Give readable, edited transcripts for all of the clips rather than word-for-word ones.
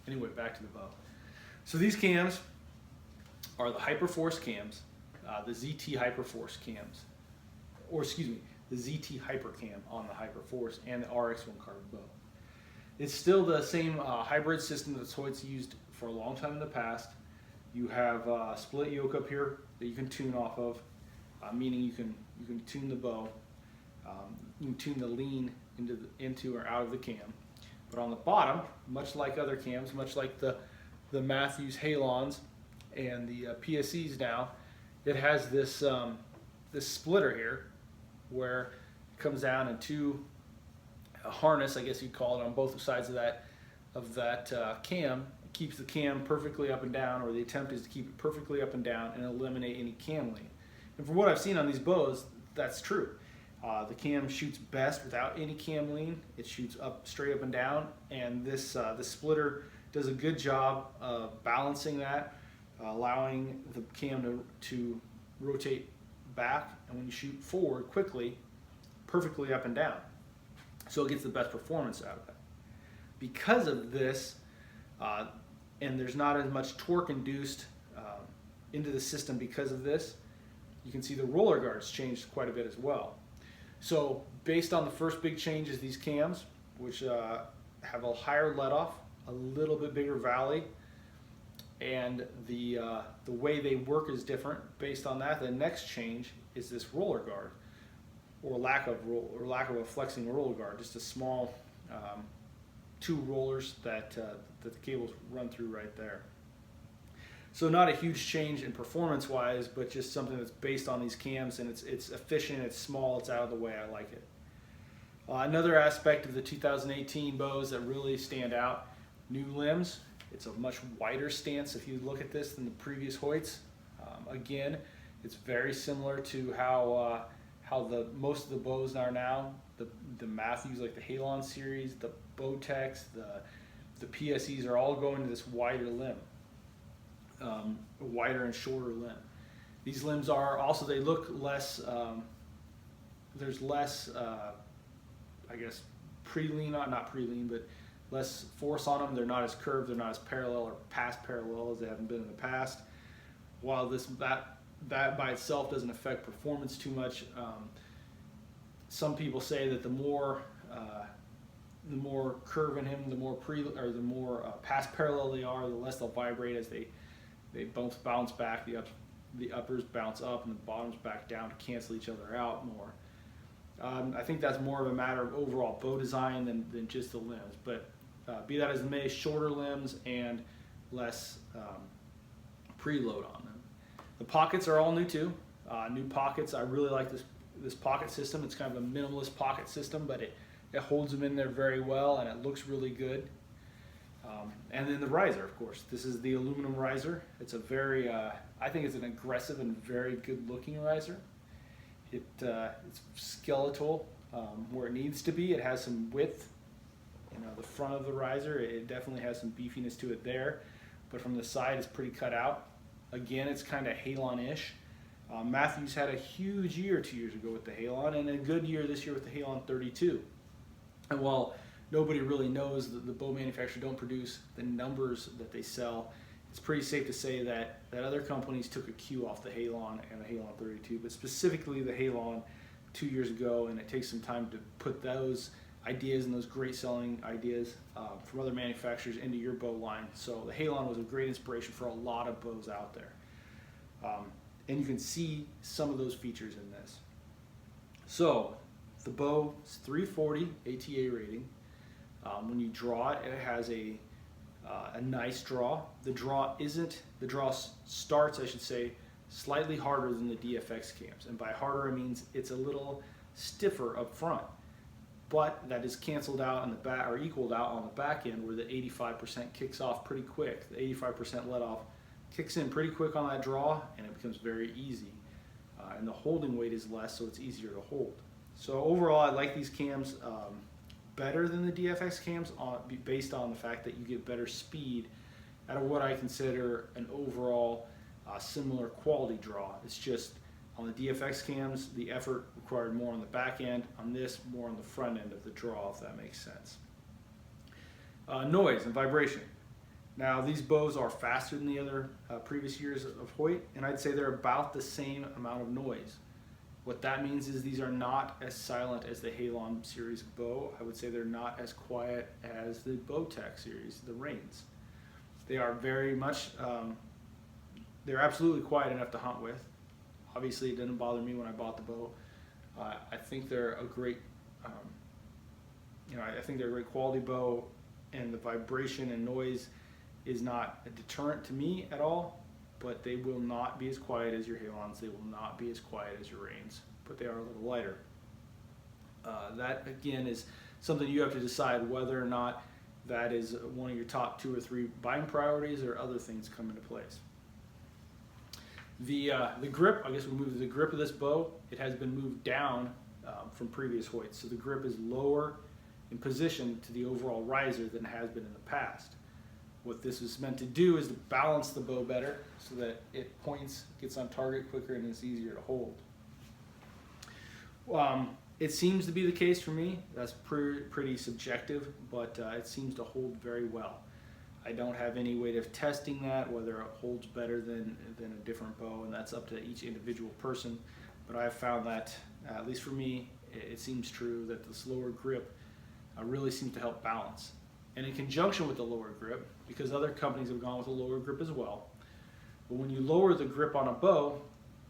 Anyway, back to the bow. So these cams are the Hyperforce cams, the ZT Hyperforce cams, or excuse me, the ZT Hypercam on the Hyperforce and the RX1 carbon bow. It's still the same hybrid system that Hoyt's used for a long time in the past. You have a split yoke up here that you can tune off of, meaning you can tune the bow, you can tune the lean into or out of the cam. But on the bottom, much like other cams, much like the Matthews Halons and the PSEs now, it has this this splitter here where it comes down into a harness, I guess you'd call it, on both sides of that cam. It keeps the cam perfectly up and down, or the attempt is to keep it perfectly up and down and eliminate any cam lean. And from what I've seen on these bows, that's true. The cam shoots best without any cam lean. It shoots up, straight up and down, and this the splitter does a good job of balancing that, allowing the cam to rotate back, and when you shoot forward quickly, perfectly up and down. So it gets the best performance out of it. Because of this, and there's not as much torque induced into the system because of this, you can see the roller guards changed quite a bit as well. So based on the first big changes, these cams, which have a higher let-off, a little bit bigger valley, and the way they work is different. Based on that, the next change is this roller guard, or lack of a flexing roller guard, just a small two rollers that the cables run through right there. So not a huge change in performance-wise, but just something that's based on these cams, and it's efficient, it's small, it's out of the way. I like it. Another aspect of the 2018 bows that really stand out: new limbs. It's a much wider stance if you look at this than the previous Hoyts. Again, it's very similar to how most of the bows are now. The Matthews, like the Halon series, the Bowtechs, the PSEs are all going to this wider limb, a wider and shorter limb. These limbs are also, they look less, there's less, I guess, pre-lean, not pre-lean, but less force on them. They're not as curved, they're not as parallel or past parallel as they haven't been in the past. While that by itself doesn't affect performance too much, some people say that the more curve in him, the more past parallel they are, the less they'll vibrate as they both bounce back. The uppers bounce up and the bottoms back down to cancel each other out more. I think that's more of a matter of overall bow design than just the limbs. But be that as it may, shorter limbs and less preload on them. The pockets are all new too. New pockets. I really like this pocket system. It's kind of a minimalist pocket system, but it holds them in there very well, and it looks really good. And then the riser, of course. This is the aluminum riser. It's a very, I think it's an aggressive and very good looking riser. It's skeletal where it needs to be. It has some width. The front of the riser, it definitely has some beefiness to it there, but from the side it's pretty cut out. Again, it's kind of Halon-ish. Matthews had a huge year 2 years ago with the Halon, and a good year this year with the Halon 32. And while nobody really knows that the bow manufacturer don't produce the numbers that they sell, it's pretty safe to say that other companies took a cue off the Halon and the Halon 32, but specifically the Halon 2 years ago, and it takes some time to put those ideas and those great selling ideas from other manufacturers into your bow line. So the Halon was a great inspiration for a lot of bows out there. And you can see some of those features in this. So the bow is 340 ATA rating. When you draw it, it has a nice draw. The draw starts, I should say, slightly harder than the DFX cams. And by harder, it means it's a little stiffer up front. But that is canceled out on the back, or equaled out on the back end, where the 85% kicks off pretty quick. The 85% let off kicks in pretty quick on that draw, and it becomes very easy. And the holding weight is less, so it's easier to hold. So overall, I like these cams better than the DFX cams based on the fact that you get better speed out of what I consider an overall similar quality draw. It's just on the DFX cams, the effort required more on the back end. On this, more on the front end of the draw, if that makes sense. Noise and vibration. Now these bows are faster than the other previous years of Hoyt, and I'd say they're about the same amount of noise. What that means is these are not as silent as the Halon series of bow. I would say they're not as quiet as the Bowtech series, the Reigns. They are very much, they're absolutely quiet enough to hunt with. Obviously it didn't bother me when I bought the bow. I think they're a great, I think they're a great quality bow, and the vibration and noise is not a deterrent to me at all, but they will not be as quiet as your Halons. They will not be as quiet as your Reigns, but they are a little lighter. That again is something you have to decide whether or not that is one of your top 2 or 3 buying priorities, or other things come into place. The grip, I guess we'll move to the grip of this bow. It has been moved down from previous Hoyts, so the grip is lower in position to the overall riser than it has been in the past. What this is meant to do is to balance the bow better so that it points, gets on target quicker, and it's easier to hold. It seems to be the case for me. That's pretty subjective, but it seems to hold very well. I don't have any way of testing that, whether it holds better than a different bow, and that's up to each individual person. But I've found that, at least for me, it seems true that this lower grip really seems to help balance. And in conjunction with the lower grip, because other companies have gone with a lower grip as well, but when you lower the grip on a bow,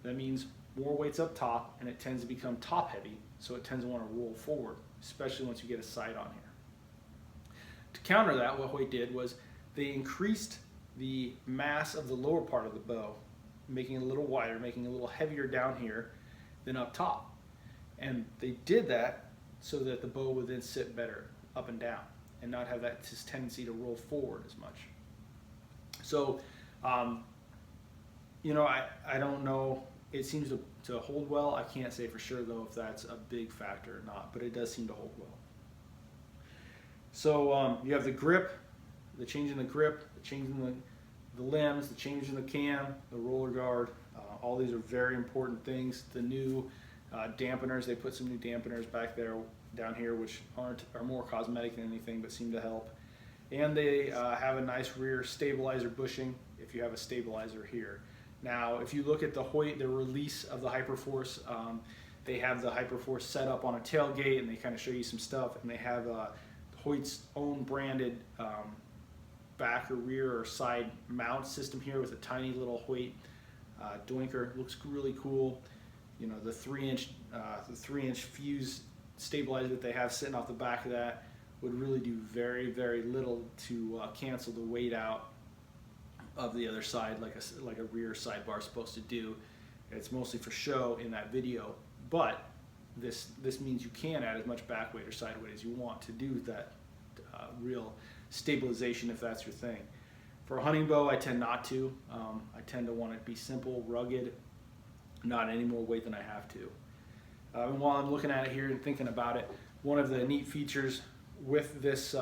that means more weight's up top, and it tends to become top heavy, so it tends to want to roll forward, especially once you get a sight on here. To counter that, what Hoyt did was they increased the mass of the lower part of the bow, making it a little wider, making it a little heavier down here than up top. And they did that so that the bow would then sit better up and down and not have that tendency to roll forward as much. So, I don't know. It seems to hold well. I can't say for sure though if that's a big factor or not, but it does seem to hold well. So you have the grip, the change in the grip, the change in the limbs, the change in the cam, the roller guard. All these are very important things. The new dampeners, they put some new dampeners back there, down here, which are more cosmetic than anything, but seem to help. And they have a nice rear stabilizer bushing if you have a stabilizer here. Now, if you look at the Hoyt, the release of the Hyperforce, they have the Hyperforce set up on a tailgate, and they kind of show you some stuff, and they have Hoyt's own branded back or rear or side mount system here with a tiny little Hoyt doinker. Looks really cool. You know, the 3-inch fuse stabilizer that they have sitting off the back of that would really do very, very little to cancel the weight out of the other side, like a rear sidebar is supposed to do. It's mostly for show in that video, but this means you can add as much back weight or side weight as you want to do that real stabilization if that's your thing. For a hunting bow, I tend not to. I tend to want it to be simple, rugged, not any more weight than I have to. And while I'm looking at it here and thinking about it, one of the neat features with this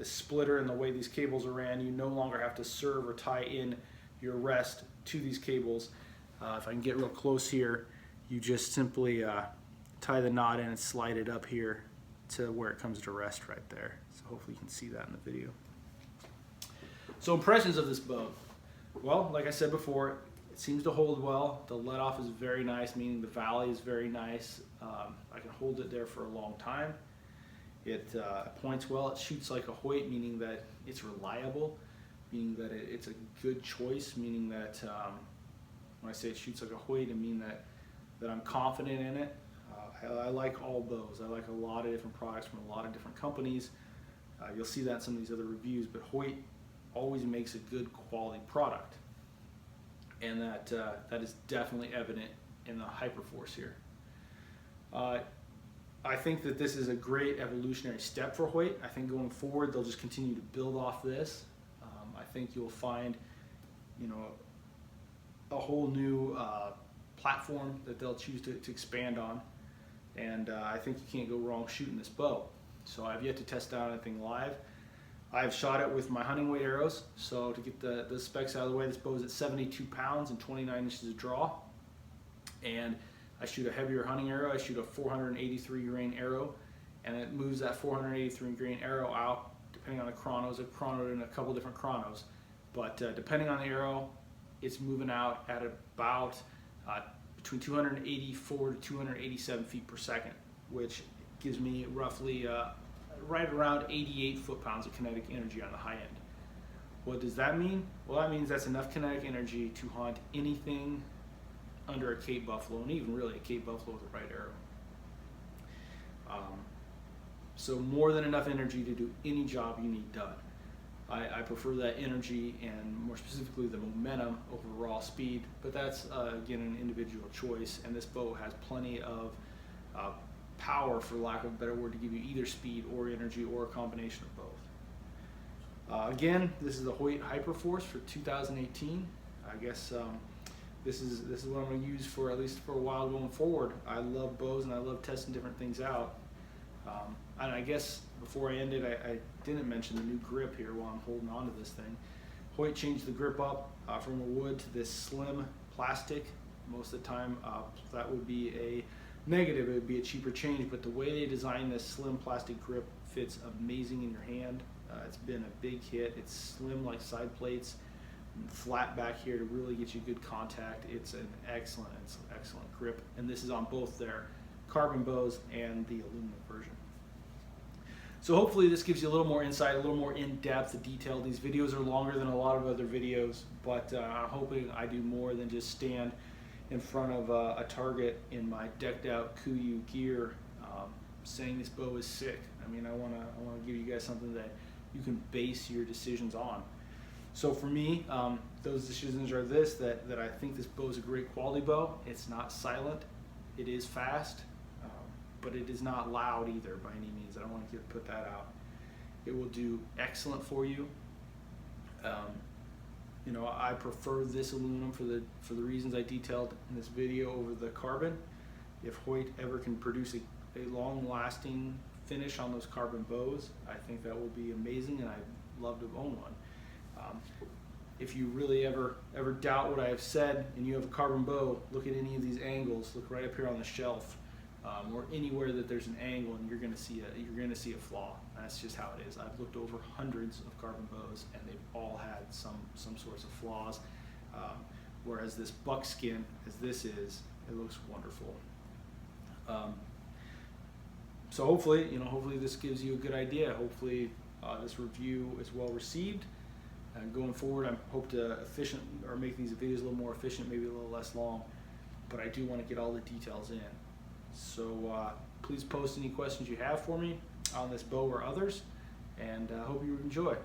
splitter and the way these cables are ran, you no longer have to serve or tie in your rest to these cables. If I can get real close here, you just simply tie the knot in and slide it up here to where it comes to rest right there. So hopefully you can see that in the video. So impressions of this bow. Well, like I said before, it seems to hold well. The let off is very nice, meaning the valley is very nice. I can hold it there for a long time. It points well. It shoots like a Hoyt, meaning that it's reliable, meaning that it's a good choice, meaning that when I say it shoots like a Hoyt, I mean that I'm confident in it. I like all bows. I like a lot of different products from a lot of different companies. You'll see that in some of these other reviews, but Hoyt always makes a good quality product. And that is definitely evident in the Hyperforce here. I think that this is a great evolutionary step for Hoyt. I think going forward they'll just continue to build off this. I think you'll find, a whole new platform that they'll choose to expand on, and I think you can't go wrong shooting this bow. So I've yet to test out anything live. I've shot it with my hunting weight arrows, so to get the specs out of the way, this bow is at 72 pounds and 29 inches of draw, and I shoot a heavier hunting arrow. I shoot a 483 grain arrow, and it moves that 483 grain arrow out, depending on the chronos. I've chronoed in a couple different chronos, but depending on the arrow, it's moving out at about between 284 to 287 feet per second, which gives me roughly right around 88 foot-pounds of kinetic energy on the high end. What does that mean? Well, that means that's enough kinetic energy to haunt anything under a Cape buffalo, and even really a Cape buffalo with the right arrow. So more than enough energy to do any job you need done. I prefer that energy, and more specifically the momentum, over raw speed, but that's again an individual choice, and this bow has plenty of power, for lack of a better word, to give you either speed or energy or a combination of both. Again, this is the Hoyt Hyperforce for 2018. I guess this is what I'm going to use for at least for a while going forward. I love bows and I love testing different things out. And I guess before I ended, I didn't mention the new grip here while I'm holding on to this thing. Hoyt changed the grip up from a wood to this slim plastic. Most of the time that would be a negative, it would be a cheaper change, but the way they designed this slim plastic grip fits amazing in your hand. It's been a big hit. It's slim like side plates, and flat back here to really get you good contact. It's an excellent grip, and this is on both their carbon bows and the aluminum version. So hopefully this gives you a little more insight, a little more in-depth detail. These videos are longer than a lot of other videos, but I'm hoping I do more than just stand in front of a target in my decked out Kuiu gear saying this bow is sick. I mean, I want to give you guys something that you can base your decisions on. So for me, those decisions are that I think this bow is a great quality bow. It's not silent, it is fast, but it is not loud either by any means. I don't want to put that out. It will do excellent for you. You know, I prefer this aluminum for the reasons I detailed in this video over the carbon. If Hoyt ever can produce a long-lasting finish on those carbon bows, I think that will be amazing, and I'd love to own one. If you really ever doubt what I have said and you have a carbon bow, look at any of these angles. Look right up here on the shelf, or anywhere that there's an angle, and you're going to see a flaw. That's just how it is. I've looked over hundreds of carbon bows, and they've all had some sorts of flaws. Whereas this buckskin, as this is, it looks wonderful. So hopefully this gives you a good idea. Hopefully this review is well received. And going forward, I hope to make these videos a little more efficient, maybe a little less long. But I do want to get all the details in. So please post any questions you have for me on this bow or others, and I hope you enjoy.